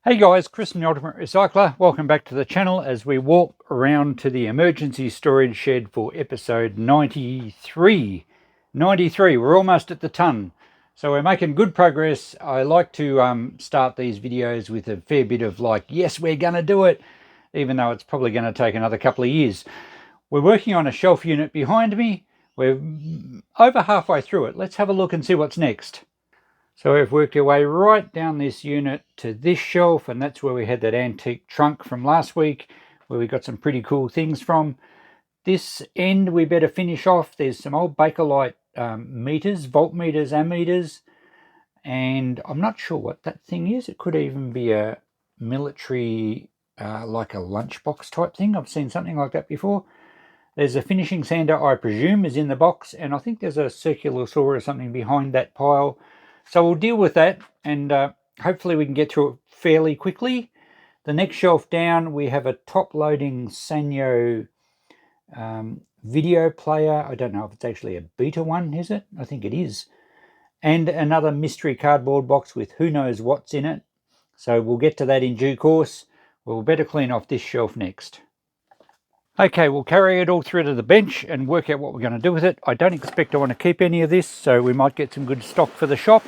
Hey guys, Chris from the Ultimate Recycler. Welcome back to the channel as we walk around to the emergency storage shed for episode 93. 93, we're almost at the ton. So we're making good progress. I like to start these videos with a fair bit of like, yes, we're going to do it, even though it's probably going to take another couple of years. We're working on a shelf unit behind me. We're over halfway through it. Let's have a look and see what's next. So we've worked our way right down this unit to this shelf, and that's where we had that antique trunk from last week, where we got some pretty cool things from. This end we better finish off. There's some old Bakelite meters, voltmeters, ammeters, and I'm not sure what that thing is. It could even be a military, like a lunchbox type thing. I've seen something like that before. There's a finishing sander, I presume, is in the box, and I think there's a circular saw or something behind that pile. So we'll deal with that, and hopefully we can get through it fairly quickly. The next shelf down, we have a top-loading Sanyo video player. I don't know if it's actually a beta one, is it? I think it is. And another mystery cardboard box with who knows what's in it. So we'll get to that in due course. We'll better clean off this shelf next. Okay, we'll carry it all through to the bench and work out what we're going to do with it. I don't expect I want to keep any of this, so we might get some good stock for the shop.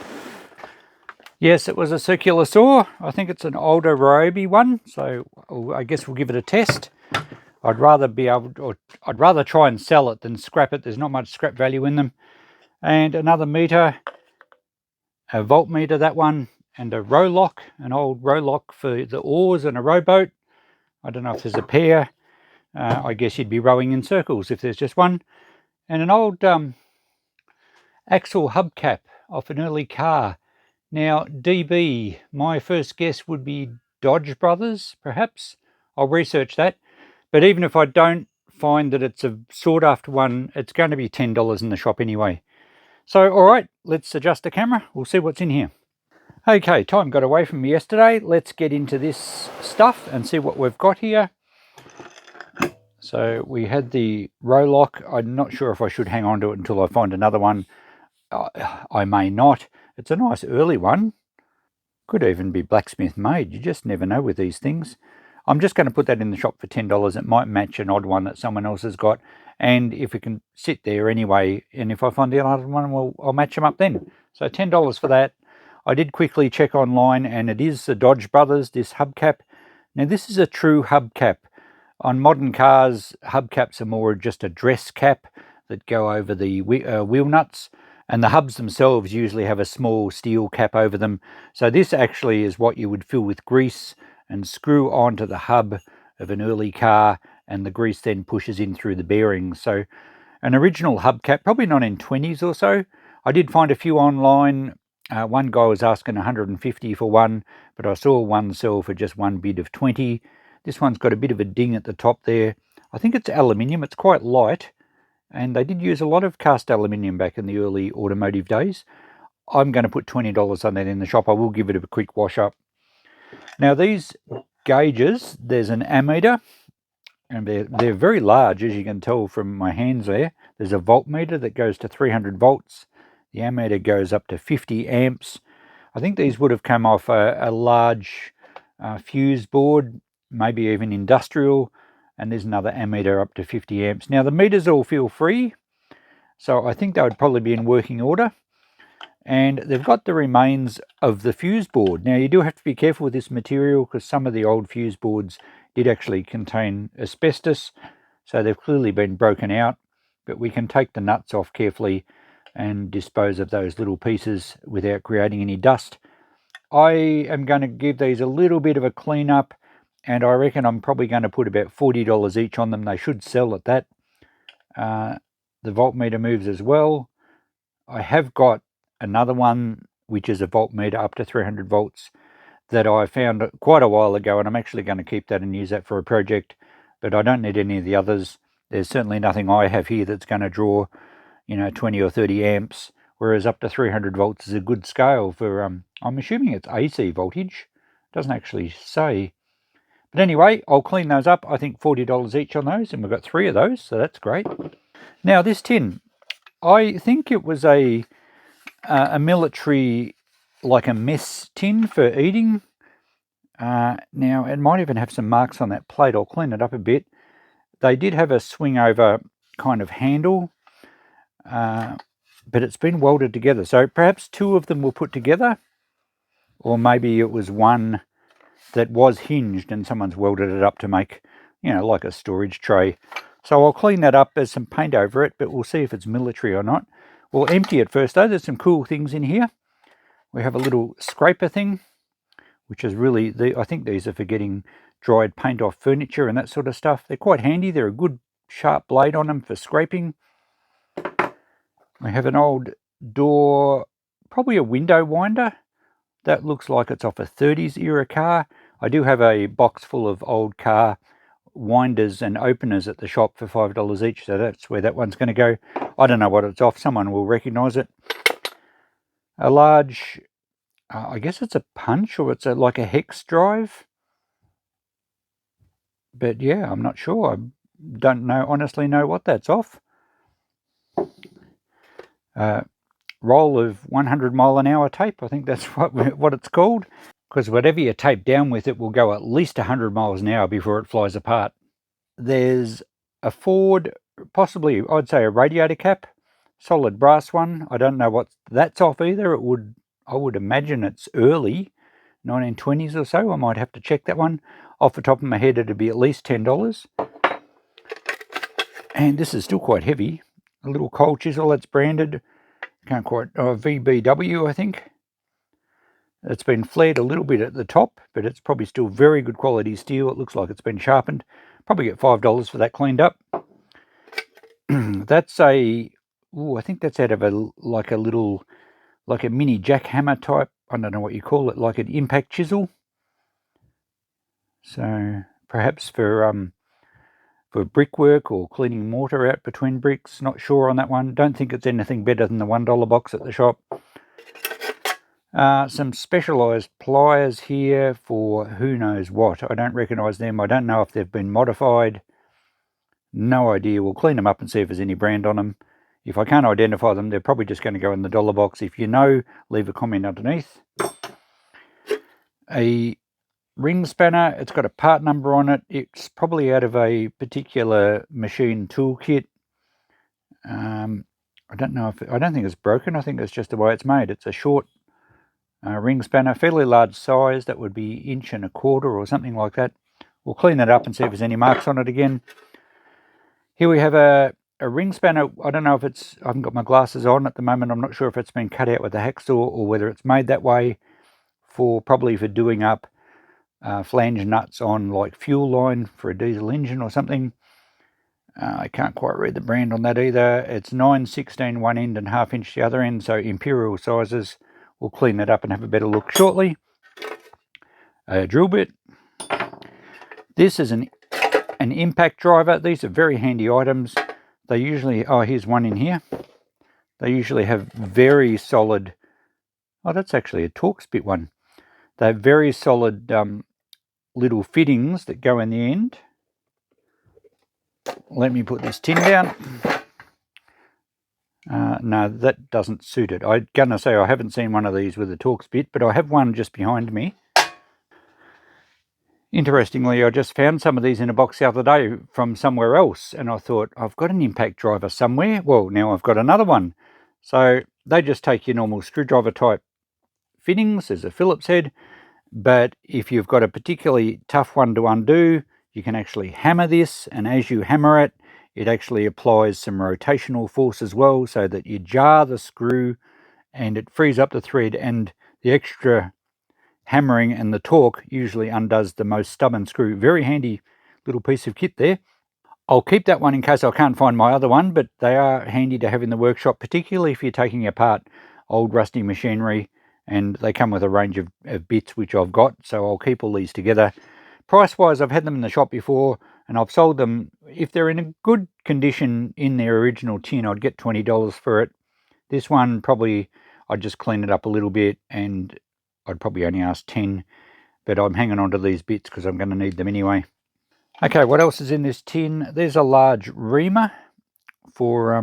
Yes, it was a circular saw. I think it's an older Ryobi one, so I guess we'll give it a test. I'd rather try and sell it than scrap it. There's not much scrap value in them. And another meter, a voltmeter, that one, and a row lock, an old row lock for the oars and a rowboat. I don't know if there's a pair. I guess you'd be rowing in circles if there's just one. And an old axle hubcap off an early car. Now, DB, my first guess would be Dodge Brothers, perhaps. I'll research that. But even if I don't find that it's a sought after one, it's going to be $10 in the shop anyway. So, all right, let's adjust the camera. We'll see what's in here. Okay, time got away from me yesterday. Let's get into this stuff and see what we've got here. So we had the row lock. I'm not sure if I should hang on to it until I find another one. I may not. It's a nice early one. Could even be blacksmith made. You just never know with these things. I'm just going to put that in the shop for $10. It might match an odd one that someone else has got. And if it can sit there anyway, and if I find the other one, well, I'll match them up then. So $10 for that. I did quickly check online, and it is the Dodge Brothers, this hubcap. Now, this is a true hubcap. On modern cars, hubcaps are more just a dress cap that go over the wheel nuts, and the hubs themselves usually have a small steel cap over them. So this actually is what you would fill with grease and screw onto the hub of an early car, and the grease then pushes in through the bearings. So an original hubcap, probably 1920s or so. I did find a few online. One guy was asking $150 for one, but I saw one sell for just one bid of $20. This one's got a bit of a ding at the top there. I think it's aluminium. It's quite light, and they did use a lot of cast aluminium back in the early automotive days. I'm going to put $20 on that in the shop. I will give it a quick wash up. Now these gauges, there's an ammeter, and they're very large, as you can tell from my hands there. There's a voltmeter that goes to 300 volts. The ammeter goes up to 50 amps. I think these would have come off a large fuse board, maybe even industrial, and there's another ammeter up to 50 amps. Now the meters all feel free, so I think they would probably be in working order. And they've got the remains of the fuse board. Now you do have to be careful with this material because some of the old fuse boards did actually contain asbestos, so they've clearly been broken out, but we can take the nuts off carefully and dispose of those little pieces without creating any dust. I am going to give these a little bit of a clean up, and I reckon I'm probably going to put about $40 each on them. They should sell at that. The voltmeter moves as well. I have got another one which is a voltmeter up to 300 volts that I found quite a while ago, and I'm actually going to keep that and use that for a project, but I don't need any of the others. There's certainly nothing I have here that's going to draw 20 or 30 amps, whereas up to 300 volts is a good scale for I'm assuming it's AC voltage. It doesn't actually say. But anyway, I'll clean those up. I think $40 each on those, and we've got 3 of those, so that's great. Now this tin, I think it was a military, like a mess tin for eating. Now, it might even have some marks on that plate. I'll clean it up a bit. They did have a swing over kind of handle, but it's been welded together. So perhaps two of them were put together, or maybe it was one that was hinged and someone's welded it up to make, like a storage tray. So I'll clean that up. There's some paint over it, but we'll see if it's military or not. We'll empty it first though. There's some cool things in here. We have a little scraper thing, which is really, I think these are for getting dried paint off furniture and that sort of stuff. They're quite handy. They're a good sharp blade on them for scraping. We have an old door, probably a window winder. That looks like it's off a 30s era car. I do have a box full of old car winders and openers at the shop for $5 each, so that's where that one's going to go. I don't know what it's off. Someone will recognise it. A large, I guess it's a punch, or it's like a hex drive. But yeah, I'm not sure. I don't honestly know what that's off. Roll of 100-mile-an-hour tape. I think that's what it's called. Because whatever you tape down with, it will go at least 100 miles an hour before it flies apart. There's a Ford, possibly I'd say a radiator cap, solid brass one. I don't know what that's off either. I would imagine it's early 1920s or so. I might have to check that one. Off the top of my head, it'd be at least $10. And this is still quite heavy. A little coal chisel that's branded, can't quite, VBW, I think. It's been flared a little bit at the top, but it's probably still very good quality steel. It looks like it's been sharpened. Probably get $5 for that cleaned up. That's I think that's out of a mini jackhammer type. I don't know what you call it, like an impact chisel. So perhaps for brickwork or cleaning mortar out between bricks. Not sure on that one. Don't think it's anything better than the $1 box at the shop. Some specialised pliers here for who knows what. I don't recognise them. I don't know if they've been modified. No idea. We'll clean them up and see if there's any brand on them. If I can't identify them, they're probably just going to go in the dollar box. If you know, leave a comment underneath. A ring spanner. It's got a part number on it. It's probably out of a particular machine toolkit. I don't think it's broken. I think it's just the way it's made. It's a short ring spanner, fairly large size. That would be 1.25 inches or something like that. We'll clean that up and see if there's any marks on it again. Here we have a ring spanner. I don't know if I haven't got my glasses on at the moment. I'm not sure if it's been cut out with a hacksaw or whether it's made that way probably for doing up flange nuts on like fuel line for a diesel engine or something. I can't quite read the brand on that either. It's 9/16 one end and 1/2 inch the other end, so imperial sizes. We'll clean that up and have a better look shortly. A drill bit. This is an impact driver. These are very handy items. They usually, here's one in here. They usually have very solid, that's actually a Torx bit one. They have very solid little fittings that go in the end. Let me put this tin down. No, that doesn't suit it. I'm going to say I haven't seen one of these with a Torx bit, but I have one just behind me. Interestingly, I just found some of these in a box the other day from somewhere else, and I thought, I've got an impact driver somewhere. Well, now I've got another one. So they just take your normal screwdriver type fittings. There's a Phillips head, but if you've got a particularly tough one to undo, you can actually hammer this, and as you hammer it, it actually applies some rotational force as well, so that you jar the screw and it frees up the thread, and the extra hammering and the torque usually undoes the most stubborn screw. Very handy little piece of kit there. I'll keep that one in case I can't find my other one, but they are handy to have in the workshop, particularly if you're taking apart old rusty machinery, and they come with a range of bits which I've got, so I'll keep all these together. Price-wise, I've had them in the shop before, and I've sold them. If they're in a good condition in their original tin, I'd get $20 for it. This one, probably, I'd just clean it up a little bit, and I'd probably only ask 10, but I'm hanging on to these bits because I'm going to need them anyway. Okay, what else is in this tin? There's a large reamer for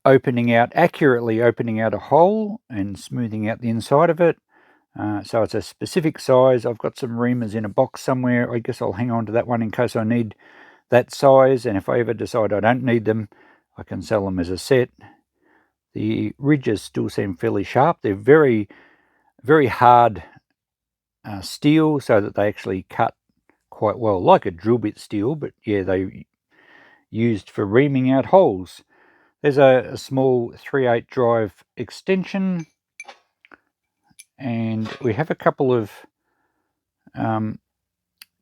accurately opening out a hole and smoothing out the inside of it. So it's a specific size. I've got some reamers in a box somewhere. I guess I'll hang on to that one in case I need that size, and if I ever decide I don't need them, I can sell them as a set. The ridges still seem fairly sharp. They're very, very hard steel, so that they actually cut quite well, like a drill bit steel, but yeah, they used for reaming out holes. There's a small 3/8 drive extension, and we have a couple of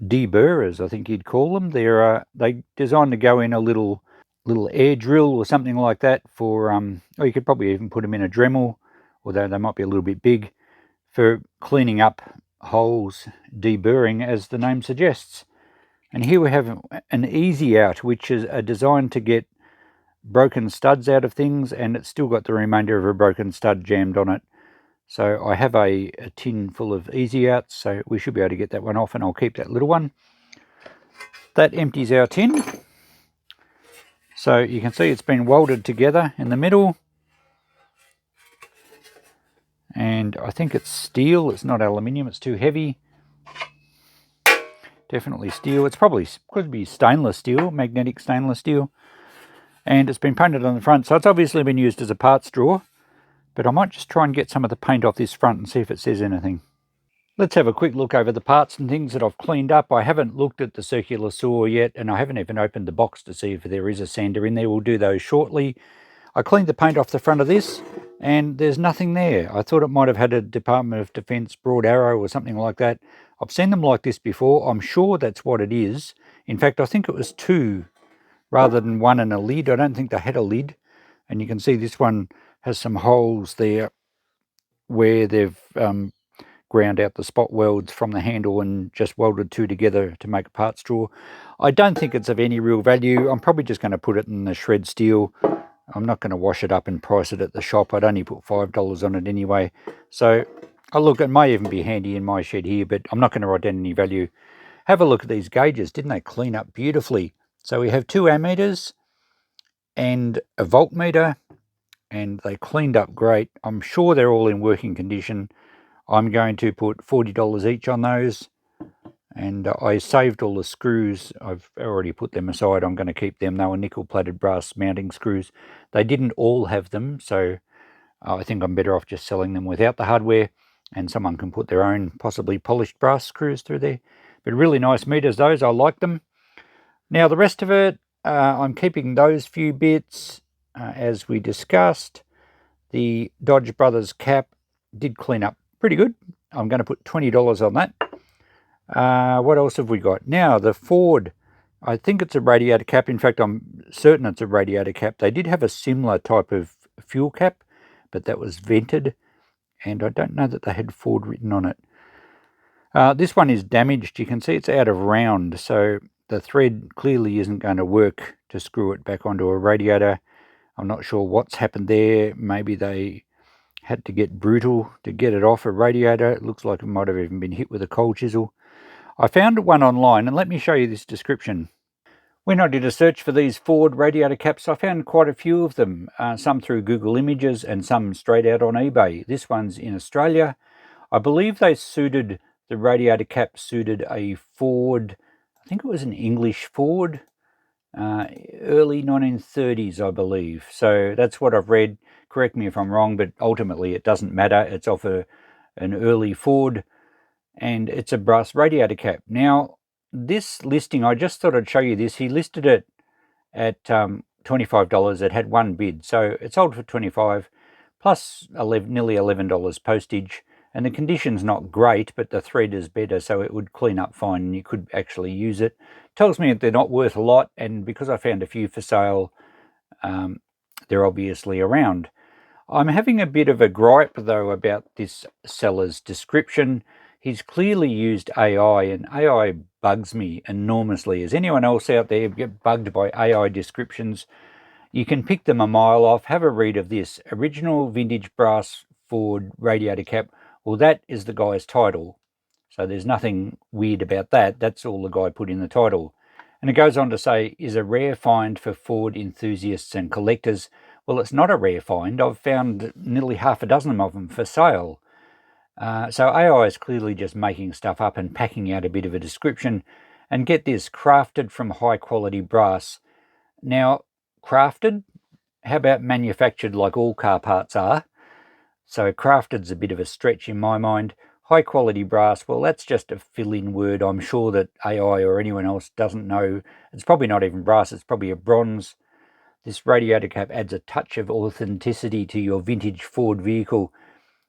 deburrers, I think you'd call them. They're designed to go in a little air drill or something like that for, or you could probably even put them in a Dremel, although they might be a little bit big, for cleaning up holes, deburring, as the name suggests. And here we have an easy out, which is designed to get broken studs out of things, and it's still got the remainder of a broken stud jammed on it. So I have a tin full of easy outs, so we should be able to get that one off, and I'll keep that little one. That empties our tin. So you can see it's been welded together in the middle. And I think it's steel, it's not aluminium, it's too heavy. Definitely steel. It's probably could be stainless steel, magnetic stainless steel. And it's been painted on the front, so it's obviously been used as a parts drawer. But I might just try and get some of the paint off this front and see if it says anything. Let's have a quick look over the parts and things that I've cleaned up. I haven't looked at the circular saw yet, and I haven't even opened the box to see if there is a sander in there. We'll do those shortly. I cleaned the paint off the front of this, and there's nothing there. I thought it might have had a Department of Defense broad arrow or something like that. I've seen them like this before. I'm sure that's what it is. In fact, I think it was two rather than one and a lid. I don't think they had a lid. And you can see this one has some holes there where they've ground out the spot welds from the handle and just welded two together to make a parts drawer. I don't think it's of any real value. I'm probably just going to put it in the shred steel. I'm not going to wash it up and price it at the shop. I'd only put $5 on it anyway. So, look, it may even be handy in my shed here, but I'm not going to write down any value. Have a look at these gauges. Didn't they clean up beautifully? So we have 2 ammeters and a voltmeter, and they cleaned up great. I'm sure they're all in working condition. I'm going to put $40 each on those. And I saved all the screws. I've already put them aside. I'm going to keep them. They were nickel-plated brass mounting screws. They didn't all have them, so I think I'm better off just selling them without the hardware, and someone can put their own possibly polished brass screws through there. But really nice meters, those. I like them. Now, the rest of it, I'm keeping those few bits, as we discussed. The Dodge Brothers cap did clean up pretty good. I'm going to put $20 on that. What else have we got? Now, the Ford, I think it's a radiator cap. In fact, I'm certain it's a radiator cap. They did have a similar type of fuel cap, but that was vented, and I don't know that they had Ford written on it. This one is damaged. You can see it's out of round, so the thread clearly isn't going to work to screw it back onto a radiator. I'm not sure what's happened there. Maybe they had to get brutal to get it off a radiator. It looks like it might have even been hit with a cold chisel. I found one online, and let me show you this description. When I did a search for these Ford radiator caps, I found quite a few of them, some through Google Images and some straight out on eBay. This one's in Australia. I believe the radiator cap suited a Ford, I think it was an English Ford, early 1930s, I believe. So that's what I've read. Correct me if I'm wrong, but ultimately it doesn't matter. It's off an early Ford, and it's a brass radiator cap. Now, this listing, I just thought I'd show you this. He listed it at $25. It had one bid, so it sold for $25 plus nearly $11 postage. And the condition's not great, but the thread is better, so it would clean up fine and you could actually use it. Tells me that they're not worth a lot, and because I found a few for sale, they're obviously around. I'm having a bit of a gripe, though, about this seller's description. He's clearly used AI, and AI bugs me enormously. Is anyone else out there get bugged by AI descriptions? You can pick them a mile off. Have a read of this. Original vintage brass Ford radiator cap. Well, that is the guy's title. So there's nothing weird about that. That's all the guy put in the title. And it goes on to say, is a rare find for Ford enthusiasts and collectors. Well, it's not a rare find. I've found nearly half a dozen of them for sale. So AI is clearly just making stuff up and packing out a bit of a description. And get this, crafted from high quality brass. Now, crafted, how about manufactured like all car parts are? So crafted's a bit of a stretch in my mind. High quality brass, well, that's just a fill-in word. I'm sure that AI or anyone else doesn't know. It's probably not even brass, it's probably a bronze. This radiator cap adds a touch of authenticity to your vintage Ford vehicle.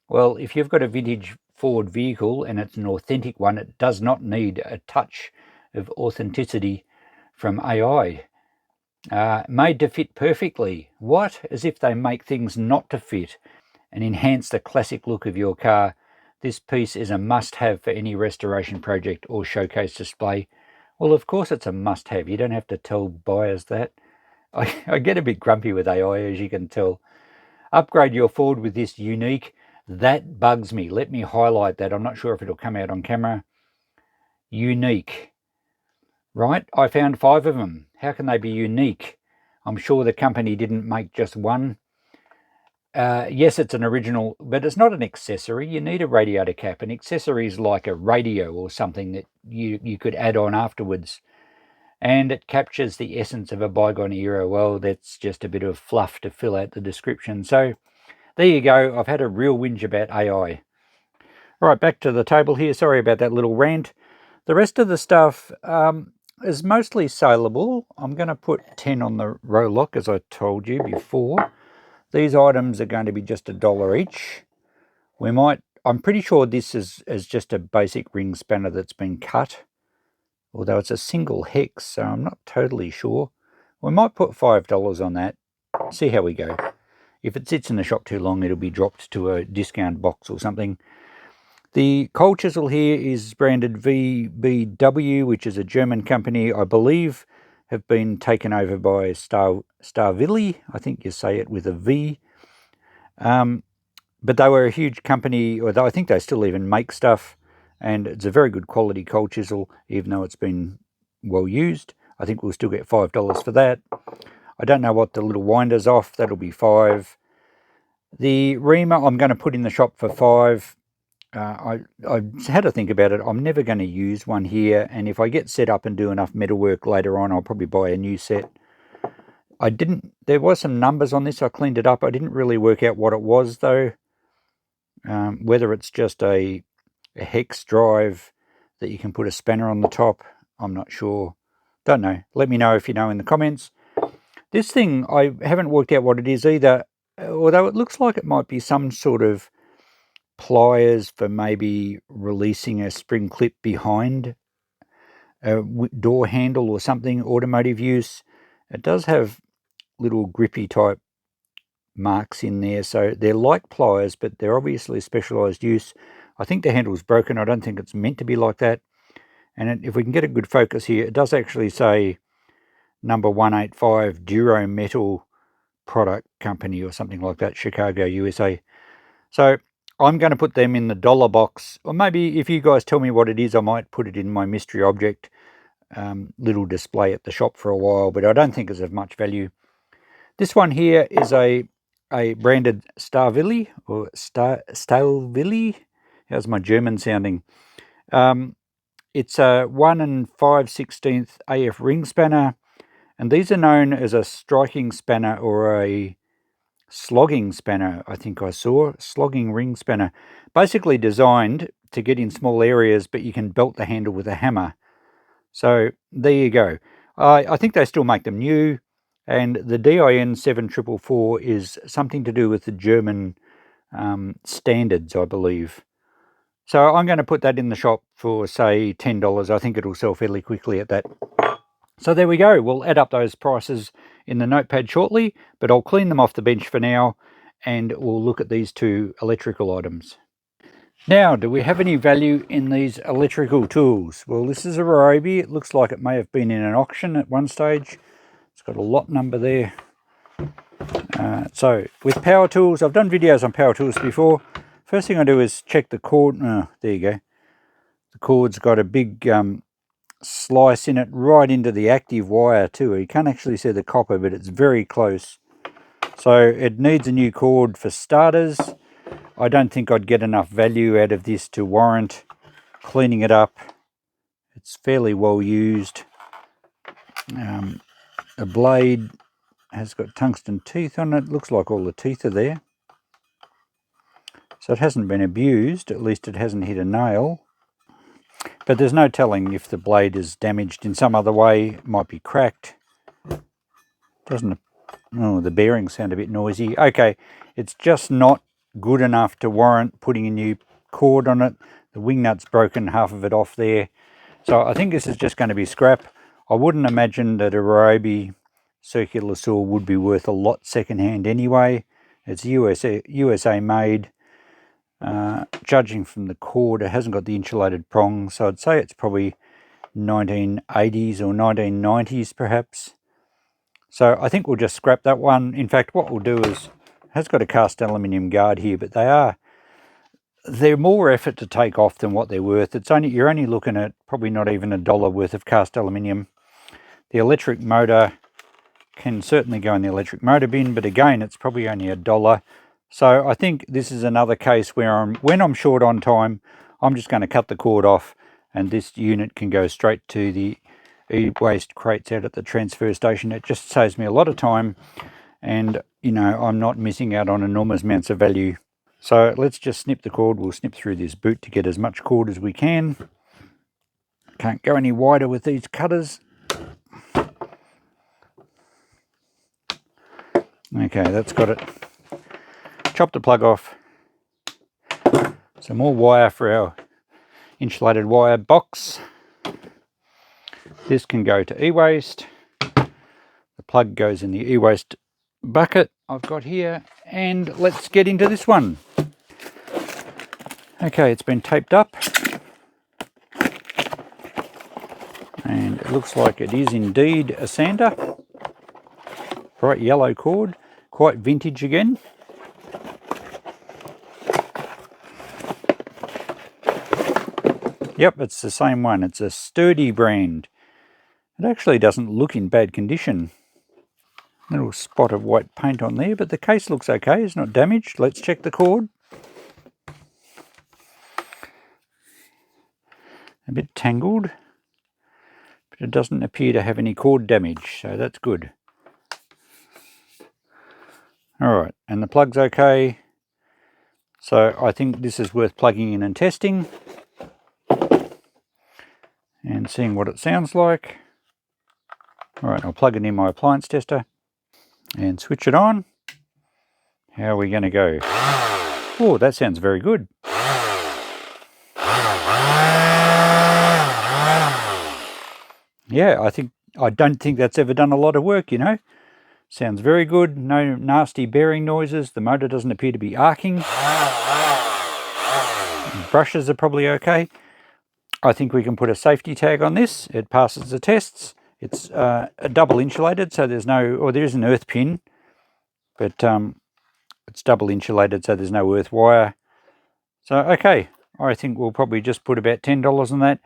Well, if you've got a vintage Ford vehicle and it's an authentic one, it does not need a touch of authenticity from AI. Made to fit perfectly. What? As if they make things not to fit and enhance the classic look of your car. This piece is a must-have for any restoration project or showcase display. Well, of course it's a must-have. You don't have to tell buyers that. I get a bit grumpy with AI, as you can tell. Upgrade your Ford with this unique. That bugs me. Let me highlight that. I'm not sure if it'll come out on camera. Unique. Right? I found 5 of them. How can they be unique? I'm sure the company didn't make just one. Yes, it's an original, but it's not an accessory. You need a radiator cap. An accessory is like a radio or something that you could add on afterwards. And it captures the essence of a bygone era. Well, that's just a bit of fluff to fill out the description. So there you go. I've had a real whinge about AI. Right, back to the table here. Sorry about that little rant. The rest of the stuff is mostly saleable. I'm going to put 10 on the row lock, as I told you before. These items are going to be just $1 each. I'm pretty sure this is just a basic ring spanner that's been cut, although it's a single hex, so I'm not totally sure. We might put $5 on that, see how we go. If it sits in the shop too long, it'll be dropped to a discount box or something. The coal chisel here is branded VBW, which is a German company, I believe, have been taken over by Starvili. I think you say it with a V. But they were a huge company, or I think they still even make stuff, and it's a very good quality coal chisel, even though it's been well used. I think we'll still get $5 for that. I don't know what the little winder's off. That'll be $5. The reamer I'm going to put in the shop for $5. I had to think about it. I'm never going to use one here, and if I get set up and do enough metalwork later on, I'll probably buy a new set. There was some numbers on this. I cleaned it up. I didn't really work out what it was, though. Whether it's just a hex drive that you can put a spanner on the top, I'm not sure. Don't know. Let me know if you know in the comments. This thing, I haven't worked out what it is either, although it looks like it might be some sort of pliers for maybe releasing a spring clip behind a door handle or something, automotive use. It does have little grippy type marks in there, so they're like pliers, but they're obviously specialized use. I think the handle's broken. I don't think it's meant to be like that. And if we can get a good focus here, it does actually say number 185 Duro Metal Product Company or something like that, Chicago, USA. So I'm going to put them in the dollar box, or maybe if you guys tell me what it is, I might put it in my mystery object little display at the shop for a while, but I don't think it's of much value. This one here is a branded Starvili or Stalvili. How's my German sounding? It's a 1 5/16 AF ring spanner, and these are known as a striking spanner or a slogging spanner. I think I saw slogging ring spanner, basically designed to get in small areas, but you can belt the handle with a hammer. So there you go. I think they still make them new, and the DIN 7444 is something to do with the German standards, I believe. So I'm going to put that in the shop for, say, $10. I think it'll sell fairly quickly at that. So there we go. We'll add up those prices in the notepad shortly, but I'll clean them off the bench for now, and we'll look at these 2 electrical items. Now, do we have any value in these electrical tools? Well, this is a Ryobi. It looks like it may have been in an auction at one stage. It's got a lot number there. So, with power tools, I've done videos on power tools before. First thing I do is check the cord. Oh, there you go. The cord's got a big slice in it right into the active wire too. You can't actually see the copper, but it's very close. So, it needs a new cord for starters. I don't think I'd get enough value out of this to warrant cleaning it up. It's fairly well used. The blade has got tungsten teeth on it. Looks like all the teeth are there. So it hasn't been abused, at least it hasn't hit a nail. But there's no telling if the blade is damaged in some other way. It might be cracked. Doesn't. Oh, the bearings sound a bit noisy. Okay, it's just not good enough to warrant putting a new cord on it. The wing nut's broken, half of it off there. So I think this is just going to be scrap. I wouldn't imagine that a Ryobi circular saw would be worth a lot secondhand anyway. It's USA made. Judging from the cord, it hasn't got the insulated prongs, so I'd say it's probably 1980s or 1990s perhaps. So I think we'll just scrap that one. In fact, what we'll do is, it has got a cast aluminium guard here, but they're more effort to take off than what they're worth. You're only looking at probably not even $1 worth of cast aluminium. The electric motor can certainly go in the electric motor bin, but again, it's probably only $1. So I think this is another case where when I'm short on time, I'm just going to cut the cord off, and this unit can go straight to the e-waste crates out at the transfer station. It just saves me a lot of time, and I'm not missing out on enormous amounts of value. So let's just snip the cord. We'll snip through this boot to get as much cord as we can. Can't go any wider with these cutters. Okay, that's got it. Chop the plug off. Some more wire for our insulated wire box. This can go to e-waste. The plug goes in the e-waste bucket I've got here, and let's get into this one. Okay, it's been taped up, and it looks like it is indeed a sander. Bright yellow cord, quite vintage again. Yep, it's the same one. It's a Sturdy brand. It actually doesn't look in bad condition. Little spot of white paint on there, but the case looks okay. It's not damaged. Let's check the cord. A bit tangled, but it doesn't appear to have any cord damage, so that's good. Alright, and the plug's okay. So I think this is worth plugging in and testing and seeing what it sounds like. Alright, I'll plug it in my appliance tester and switch it on. How are we going to go? Oh, that sounds very good. Yeah, I don't think that's ever done a lot of work, Sounds very good. No nasty bearing noises. The motor doesn't appear to be arcing. Brushes are probably okay. I think we can put a safety tag on this. It passes the tests. It's a double insulated, so there is an earth pin, but it's double insulated, so there's no earth wire. So, okay, I think we'll probably just put about $10 on that.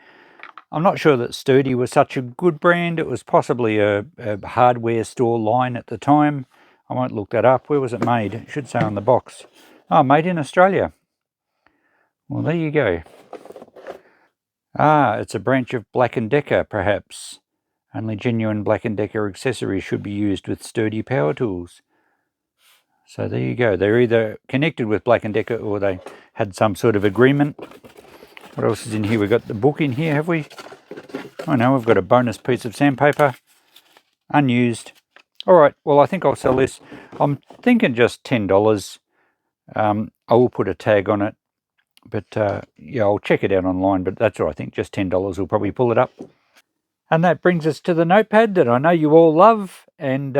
I'm not sure that Sturdy was such a good brand. It was possibly a hardware store line at the time. I won't look that up. Where was it made? It should say on the box. Oh, made in Australia. Well, there you go. Ah, it's a branch of Black & Decker, perhaps. Only genuine Black & Decker accessories should be used with Sturdy power tools. So there you go. They're either connected with Black & Decker or they had some sort of agreement. What else is in here? We've got the book in here, have we? Oh no, we've got a bonus piece of sandpaper. Unused. Alright, well I think I'll sell this. I'm thinking just $10. I will put a tag on it. But yeah, I'll check it out online, but that's what I think. Just $10 will probably pull it up. And that brings us to the notepad that I know you all love. And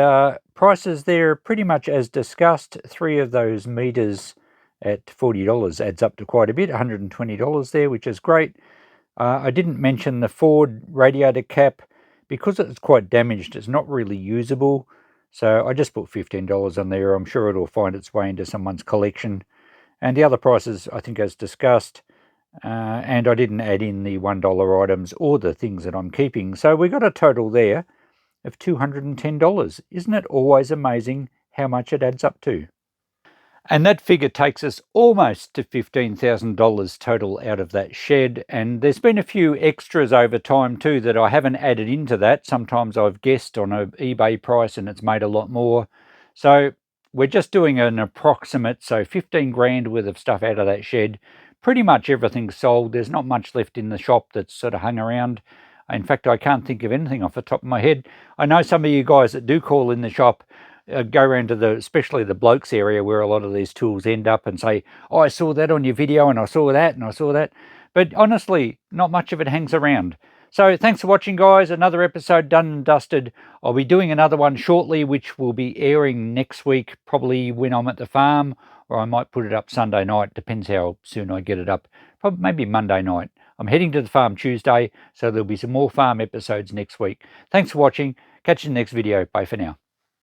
prices there pretty much as discussed. 3 of those meters at $40 adds up to quite a bit. $120 there, which is great. I didn't mention the Ford radiator cap. Because it's quite damaged, it's not really usable. So I just put $15 on there. I'm sure it'll find its way into someone's collection. And the other prices, I think, as discussed. And I didn't add in the $1 items or the things that I'm keeping. So we got a total there of $210. Isn't it always amazing how much it adds up to? And that figure takes us almost to $15,000 total out of that shed. And there's been a few extras over time too that I haven't added into that. Sometimes I've guessed on an eBay price and it's made a lot more. So we're just doing an approximate, so 15 grand worth of stuff out of that shed. Pretty much everything's sold. There's not much left in the shop that's sort of hung around. In fact, I can't think of anything off the top of my head. I know some of you guys that do call in the shop go around to especially the blokes area where a lot of these tools end up and say, oh, I saw that on your video and I saw that and I saw that. But honestly, not much of it hangs around. So thanks for watching, guys. Another episode done and dusted. I'll be doing another one shortly, which will be airing next week, probably when I'm at the farm, or I might put it up Sunday night. Depends how soon I get it up. Probably maybe Monday night. I'm heading to the farm Tuesday, so there'll be some more farm episodes next week. Thanks for watching. Catch you in the next video. Bye for now.